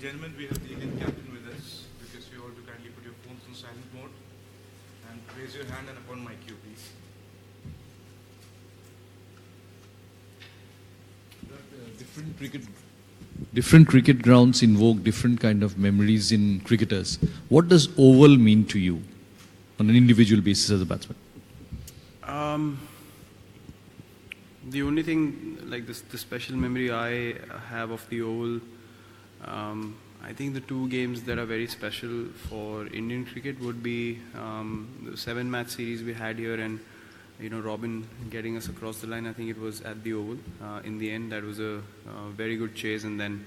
gentlemen, we have the Indian captain with us. Request you all to kindly put your phones on silent mode and raise your hand and upon my cue, please. Different cricket grounds invoke different kind of memories in cricketers. What does oval mean to you on an individual basis as a batsman? The only thing, like the special memory I have of the oval, I think the two games that are very special for Indian cricket would be the 7-match series we had here, and Robin getting us across the line. I think it was at the Oval. In the end, that was a very good chase. And then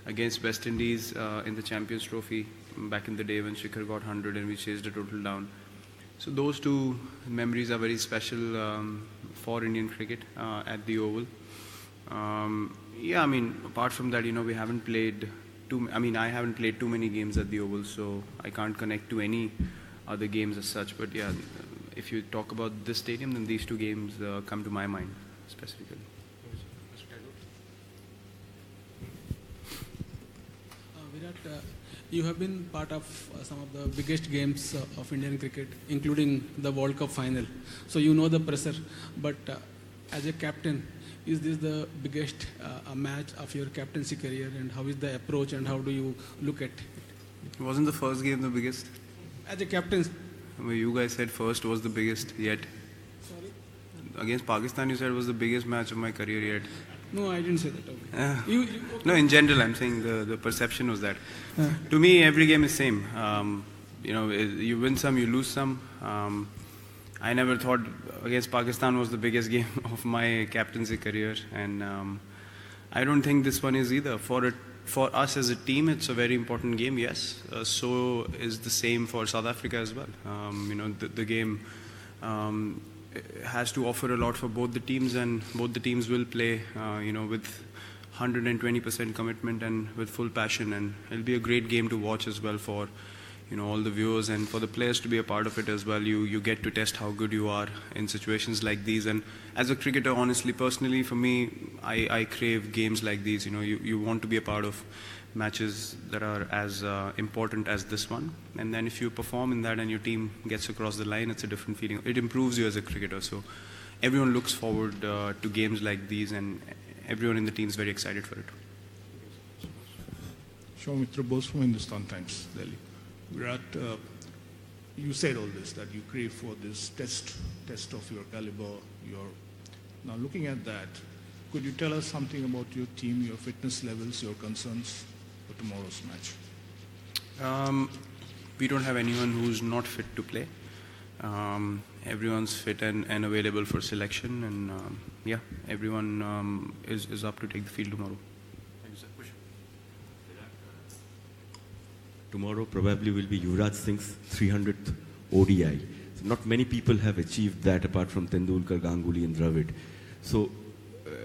against West Indies in the Champions Trophy back in the day when Shikhar got 100 and we chased the total down. So those two memories are very special for Indian cricket at the Oval. Yeah, I mean, apart from that, we haven't played I haven't played too many games at the Oval, so I can't connect to any other games as such. But yeah, if you talk about this stadium, then these two games come to my mind specifically. Virat, you have been part of some of the biggest games of Indian cricket, including the World Cup final. So you know the pressure, but as a captain, is this the biggest match of your captaincy career, and how is the approach and how do you look at it? Wasn't the first game the biggest? As a captain. Well, you guys said first was the biggest yet. Sorry? Against Pakistan, you said was the biggest match of my career yet. No, I didn't say that. Okay. Okay. No, in general, I'm saying the perception was that. To me, every game is same. You win some, you lose some. I never thought against Pakistan was the biggest game of my captaincy career, and I don't think this one is either. For us as a team, it's a very important game, yes. So is the same for South Africa as well. The game has to offer a lot for both the teams, and both the teams will play, with 120% commitment and with full passion. And it'll be a great game to watch as well for, all the viewers and for the players to be a part of it as well. You get to test how good you are in situations like these. And as a cricketer, honestly, personally, for me, I crave games like these. You want to be a part of matches that are as important as this one. And then if you perform in that and your team gets across the line, it's a different feeling. It improves you as a cricketer. So everyone looks forward to games like these, and everyone in the team is very excited for it. Mitra Bose from Hindustan Times, Delhi. Virat, you said all this, that you crave for this test of your caliber. Now looking at that, could you tell us something about your team, your fitness levels, your concerns for tomorrow's match? We don't have anyone who's not fit to play. Everyone's fit and available for selection, and everyone is up to take the field tomorrow. Tomorrow probably will be Yuvraj Singh's 300th ODI. So not many people have achieved that apart from Tendulkar, Ganguly and Dravid. So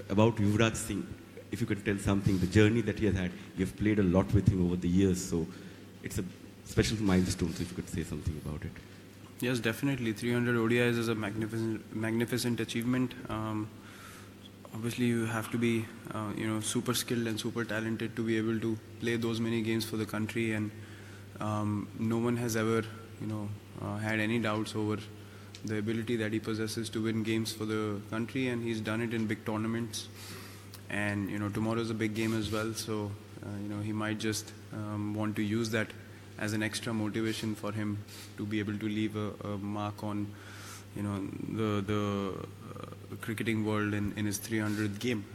about Yuvraj Singh, if you could tell something, the journey that he has had, you have played a lot with him over the years, so it's a special milestone, so if you could say something about it. Yes, definitely. 300 ODIs is a magnificent achievement. Obviously, you have to be, super skilled and super talented to be able to play those many games for the country, and no one has ever, had any doubts over the ability that he possesses to win games for the country, and he's done it in big tournaments. And tomorrow is a big game as well, so he might just want to use that as an extra motivation for him to be able to leave a mark on the cricketing world in his 300th game.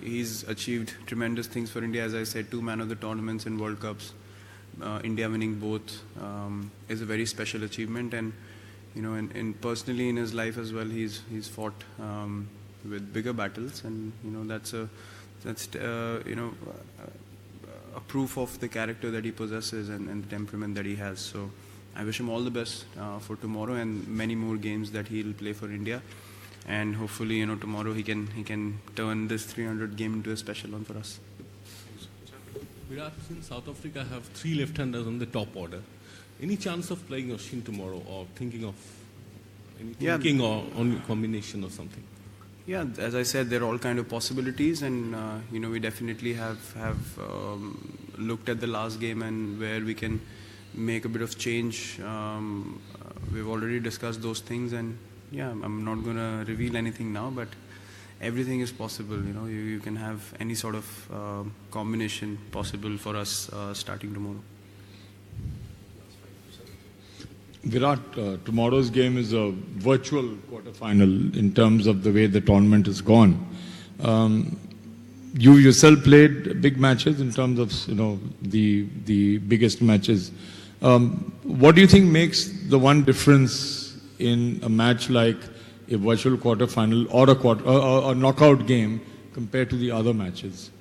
He's achieved tremendous things for India. As I said, 2 man of the tournaments and World Cups. India winning both is a very special achievement, and and personally in his life as well, he's fought with bigger battles, and that's a proof of the character that he possesses and the temperament that he has. So I wish him all the best for tomorrow and many more games that he'll play for India, and hopefully tomorrow he can turn this 300 game into a special one for us. Virat, since South Africa have 3 left-handers on the top order, any chance of playing Ashwin tomorrow, or thinking of thinking or on a combination or something? Yeah, as I said, there are all kind of possibilities, and we definitely have looked at the last game and where we can make a bit of change. We've already discussed those things, and yeah, I'm not going to reveal anything now, but everything is possible. You can have any sort of combination possible for us starting tomorrow. Virat, tomorrow's game is a virtual quarterfinal in terms of the way the tournament has gone. You yourself played big matches in terms of the biggest matches. What do you think makes the one difference in a match like a virtual quarterfinal or a knockout game compared to the other matches?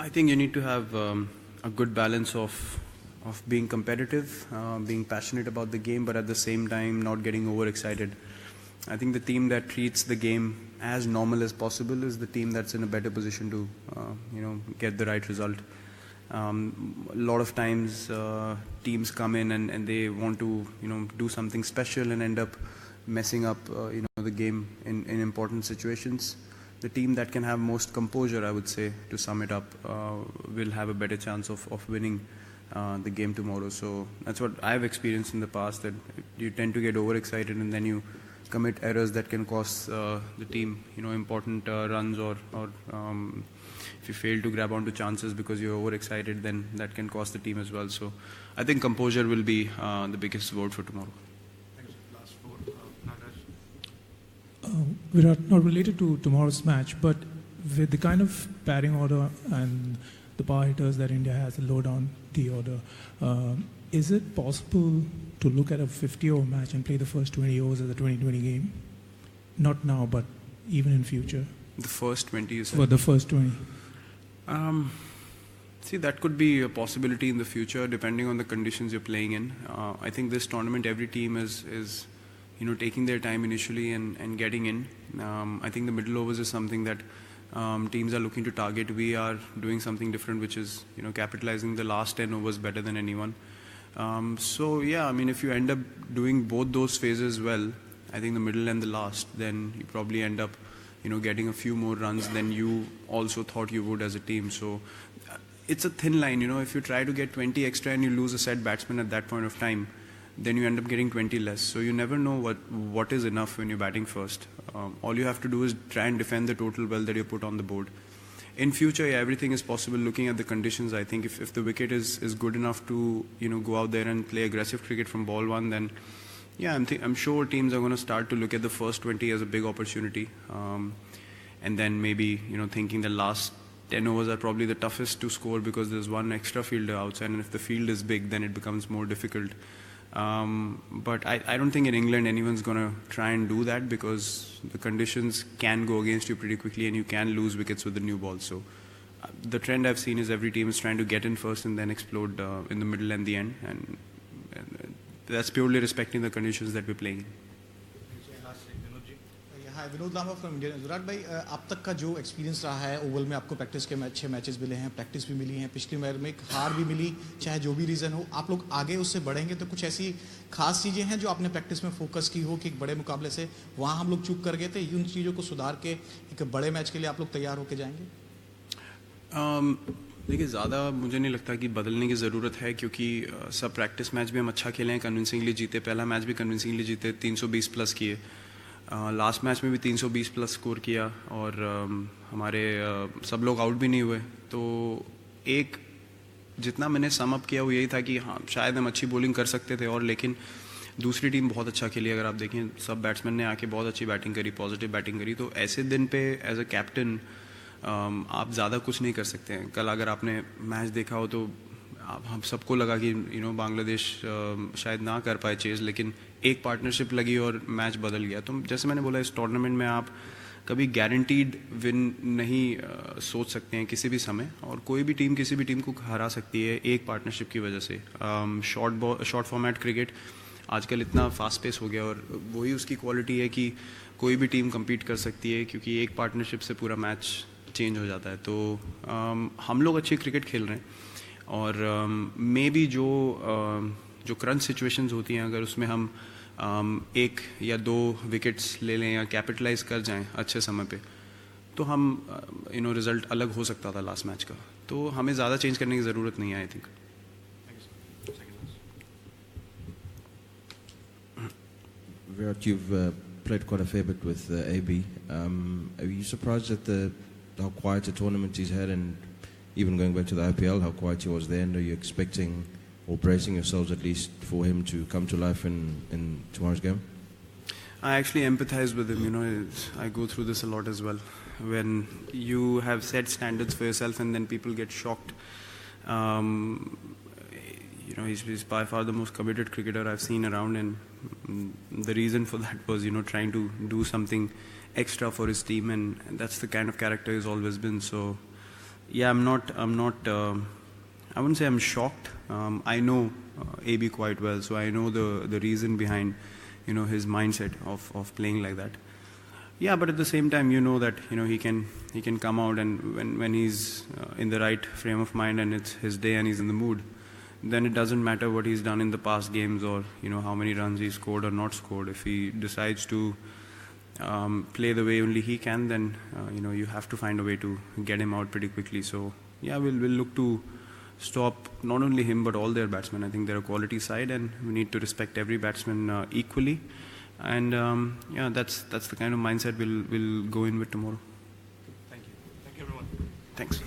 I think you need to have a good balance of being competitive, being passionate about the game, but at the same time not getting overexcited. I think the team that treats the game as normal as possible is the team that's in a better position to get the right result. A lot of times teams come in and they want to do something special and end up messing up the game in important situations. The team that can have most composure, I would say, to sum it up, will have a better chance of winning the game tomorrow. So that's what I've experienced in the past, that you tend to get overexcited and then you commit errors that can cost the team important runs, or if you fail to grab onto chances because you're overexcited, then that can cost the team as well. So I think composure will be the biggest word for tomorrow. Thanks. Last four, Nagaraj. Virat, not related to tomorrow's match, but with the kind of batting order and the power hitters that India has, low down the order, is it possible to look at a 50-over match and play the first 20 overs as a 20-20 game? Not now, but even in future. The first 20, you said? For the first 20. See, that could be a possibility in the future, depending on the conditions you're playing in. I think this tournament, every team is taking their time initially and getting in. I think the middle overs is something that teams are looking to target. We are doing something different, which is capitalizing the last 10 overs better than anyone. So yeah, I mean, if you end up doing both those phases well, I think the middle and the last, then you probably end up getting a few more runs than you also thought you would as a team. So it's a thin line. If you try to get 20 extra and you lose a set batsman at that point of time, then you end up getting 20 less. So you never know what is enough when you're batting first. All you have to do is try and defend the total well that you put on the board. In future, yeah, everything is possible. Looking at the conditions, I think if the wicket is good enough to go out there and play aggressive cricket from ball one, then yeah, I'm sure teams are going to start to look at the first 20 as a big opportunity, and then maybe thinking the last 10 overs are probably the toughest to score because there's one extra fielder outside, and if the field is big, then it becomes more difficult. But I don't think in England anyone's going to try and do that, because the conditions can go against you pretty quickly and you can lose wickets with the new ball. So the trend I've seen is every team is trying to get in first and then explode in the middle and the end, and that's purely respecting the conditions that we're playing in. Hi Vinod Lamba from India. Virat भाई, अब तक का जो experience रहा है Oval में, आपको practice के 6 मैचेस मिले हैं, प्रैक्टिस भी मिली हैं, पिछली मैच में एक हार भी मिली, चाहे जो भी रीज़न हो, आप लोग आगे उससे बढ़ेंगे तो कुछ ऐसी खास चीज़ें हैं जो आपने प्रैक्टिस में फोकस की हो कि एक बड़े मुकाबले से वहाँ हम लोग चूक कर गए थे, उन चीज़ों को सुधार के एक बड़े मैच के लिए आप लोग तैयार होकर जाएंगे? देखिए, ज़्यादा मुझे नहीं लगता कि बदलने की ज़रूरत है, क्योंकि सब प्रैक्टिस मैच भी हम अच्छा खेले हैं, कन्विंसिंगली जीते, पहला मैच भी कन्विंसिंगली जीते, 320 प्लस किए, लास्ट मैच में भी 320 प्लस स्कोर किया, और हमारे सब लोग आउट भी नहीं हुए। तो एक जितना मैंने सम अप किया वो यही था कि हाँ, शायद हम अच्छी बॉलिंग कर सकते थे, और लेकिन दूसरी टीम बहुत अच्छा खेली। अगर आप देखें, सब बैट्समैन ने आके बहुत अच्छी बैटिंग करी, पॉजिटिव बैटिंग करी। तो ऐसे दिन पे एज अ कैप्टन आप ज़्यादा कुछ नहीं कर सकते हैं। कल अगर आपने मैच देखा हो तो हम सबको लगा कि बांग्लादेश शायद ना कर पाए चेज़, लेकिन एक पार्टनरशिप लगी और मैच बदल गया। तो जैसे मैंने बोला, इस टूर्नामेंट में आप कभी गारंटीड विन नहीं सोच सकते हैं किसी भी समय, और कोई भी टीम किसी भी टीम को हरा सकती है एक पार्टनरशिप की वजह से। शॉर्ट फॉर्मेट क्रिकेट आजकल इतना फास्ट पेस हो गया, और वही उसकी क्वालिटी है कि कोई भी टीम कम्पीट कर सकती है, क्योंकि एक पार्टनरशिप से पूरा मैच चेंज हो जाता है। तो हम लोग अच्छी क्रिकेट खेल रहे हैं, और मे बी जो करंट सिचुएशंस होती हैं, अगर उसमें हम 1 या 2 विकेट्स ले लें या कैपिटलाइज कर जाएं अच्छे समय पे, तो हम रिज़ल्ट अलग हो सकता था लास्ट मैच का। तो हमें ज़्यादा चेंज करने की ज़रूरत नहीं है I think. Virat, you've played quite a fair bit with AB. Are you surprised at how quiet a tournament he's had, and even going back to the IPL, how quiet he was then? Are you expecting or bracing yourselves at least for him to come to life in tomorrow's game? I actually empathize with him. You know, I go through this a lot as well. When you have set standards for yourself and then people get shocked. You know, he's by far the most committed cricketer I've seen around, and the reason for that was, you know, trying to do something extra for his team, and that's the kind of character he's always been. So, yeah, I'm not. I wouldn't say I'm shocked. I know AB quite well, so I know the reason behind, you know, his mindset of playing like that. Yeah, but at the same time, you know that, you know, he can come out, and when he's in the right frame of mind and it's his day and he's in the mood, then it doesn't matter what he's done in the past games or, you know, how many runs he scored or not scored. If he decides to play the way only he can, then you know, you have to find a way to get him out pretty quickly. So yeah, we'll look to stop not only him but all their batsmen. I think they're a quality side, and we need to respect every batsman equally. And yeah, that's the kind of mindset we'll go in with tomorrow. Thank you. Thank you, everyone. Thanks.